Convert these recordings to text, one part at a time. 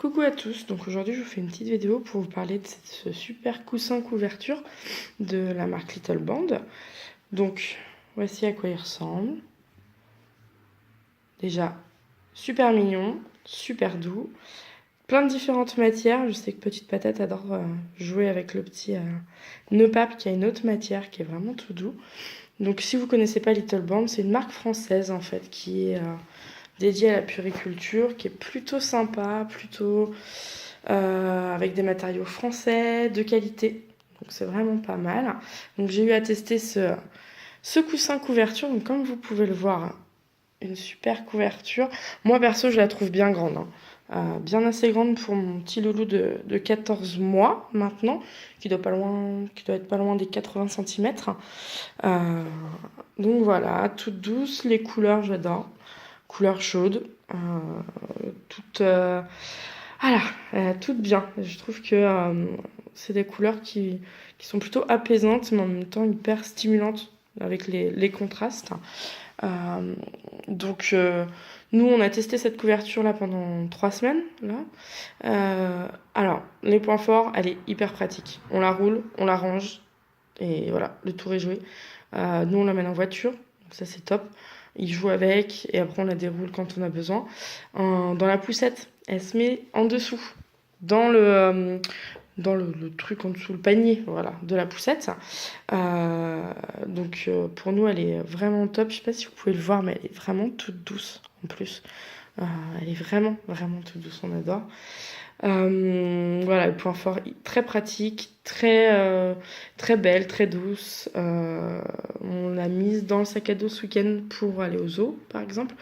Coucou à tous, donc aujourd'hui je vous fais une petite vidéo pour vous parler de ce super coussin couverture de la marque Little Band. Donc voici à quoi il ressemble. Déjà super mignon, super doux, plein de différentes matières. Je sais que Petite Patate adore jouer avec le petit nœud pape qui a une autre matière qui est vraiment tout doux. Donc si vous connaissez pas Little Band, c'est une marque française en fait qui est dédiée à la puriculture, qui est plutôt sympa, plutôt avec des matériaux français de qualité. Donc c'est vraiment pas mal. Donc j'ai eu à tester ce coussin couverture. Donc comme vous pouvez le voir, une super couverture. Moi perso je la trouve bien grande. Bien assez grande pour mon petit loulou de 14 mois maintenant, qui doit être pas loin des 80 cm. Donc voilà, toute douce, les couleurs j'adore. Couleurs chaudes, toutes toutes bien. Je trouve que c'est des couleurs qui sont plutôt apaisantes, mais en même temps hyper stimulantes avec les contrastes. Donc, nous, on a testé cette couverture-là pendant 3 semaines. Alors, les points forts, elle est hyper pratique. On la roule, on la range, et voilà, le tour est joué. Nous, on l'amène en voiture, donc ça c'est top. Il joue avec, et après on la déroule quand on a besoin. Dans la poussette, elle se met en dessous, dans le truc en dessous, le panier, voilà, de la poussette. Donc pour nous, elle est vraiment top. Je sais pas si vous pouvez le voir, mais elle est vraiment toute douce en plus. Elle est vraiment, vraiment toute douce, on adore. Voilà, le point fort, très pratique, très belle, très douce. On l'a mise dans le sac à dos ce week-end pour aller au zoo, par exemple,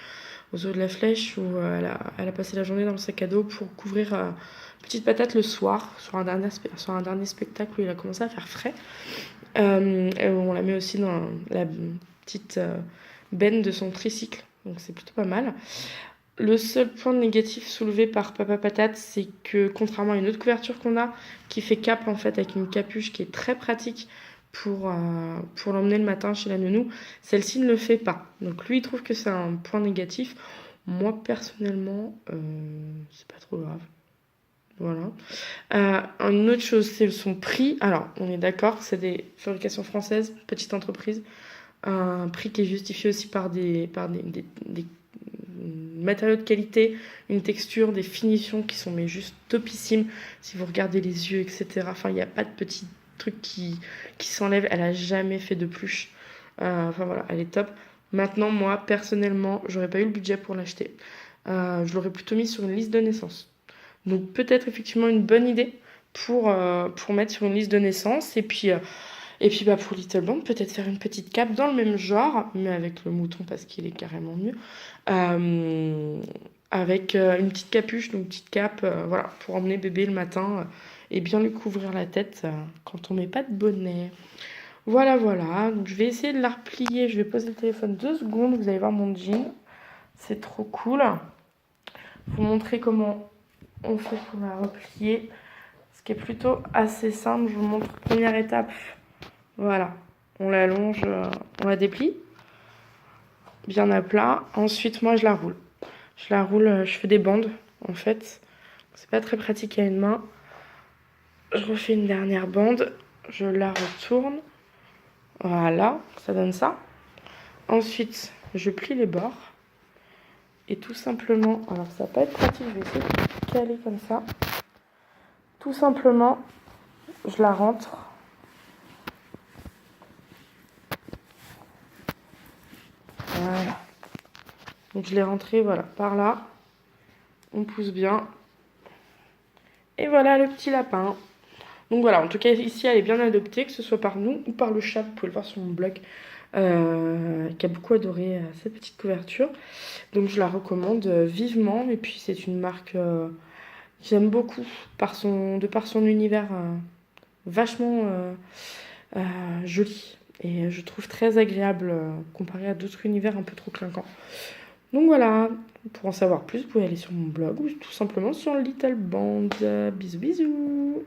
au zoo de la Flèche, où elle a passé la journée dans le sac à dos pour couvrir Petite Patate le soir, sur un dernier spectacle où il a commencé à faire frais. Et on la met aussi dans la petite benne de son tricycle, donc c'est plutôt pas mal. Le seul point négatif soulevé par Papa Patate, c'est que contrairement à une autre couverture qu'on a, qui fait cape en fait avec une capuche qui est très pratique pour l'emmener le matin chez la nounou, celle-ci ne le fait pas. Donc lui il trouve que c'est un point négatif. Moi personnellement, c'est pas trop grave. Voilà. Une autre chose, c'est son prix. Alors, on est d'accord, c'est des fabrications françaises, petite entreprise. Un prix qui est justifié aussi par des matériaux de qualité, une texture, des finitions qui sont mais juste topissimes. Si vous regardez les yeux, etc. Enfin, il n'y a pas de petits trucs qui s'enlèvent. Elle a jamais fait de pluche. Enfin voilà, elle est top. Maintenant, moi, personnellement, j'aurais pas eu le budget pour l'acheter. Je l'aurais plutôt mis sur une liste de naissance. Donc peut-être effectivement une bonne idée pour mettre sur une liste de naissance. Et puis pour Little Band, peut-être faire une petite cape dans le même genre, mais avec le mouton parce qu'il est carrément mieux. Avec une petite capuche, donc une petite cape, voilà, pour emmener bébé le matin et bien lui couvrir la tête quand on met pas de bonnet. Voilà, voilà. Donc je vais essayer de la replier. Je vais poser le téléphone 2 secondes. Vous allez voir mon jean. C'est trop cool. Vous montrer comment on fait pour la replier. Ce qui est plutôt assez simple. Je vous montre première étape. Voilà. On l'allonge, on la déplie. Bien à plat. Ensuite, moi, je la roule. Je fais des bandes, en fait. C'est pas très pratique à une main. Je refais une dernière bande. Je la retourne. Voilà, ça donne ça. Ensuite, je plie les bords. Et tout simplement, alors ça va pas être pratique, je vais essayer de caler comme ça. Tout simplement, je la rentre. Voilà. Donc je l'ai rentrée, voilà, par là. On pousse bien. Et voilà le petit lapin. Donc voilà, en tout cas ici elle est bien adoptée, que ce soit par nous ou par le chat. Vous pouvez le voir sur mon blog, qui a beaucoup adoré cette petite couverture. Donc je la recommande vivement. Et puis c'est une marque que j'aime beaucoup de par son univers vachement joli. Et je trouve très agréable comparé à d'autres univers un peu trop clinquants. Donc voilà, pour en savoir plus, vous pouvez aller sur mon blog ou tout simplement sur Little Band. Bisous bisous.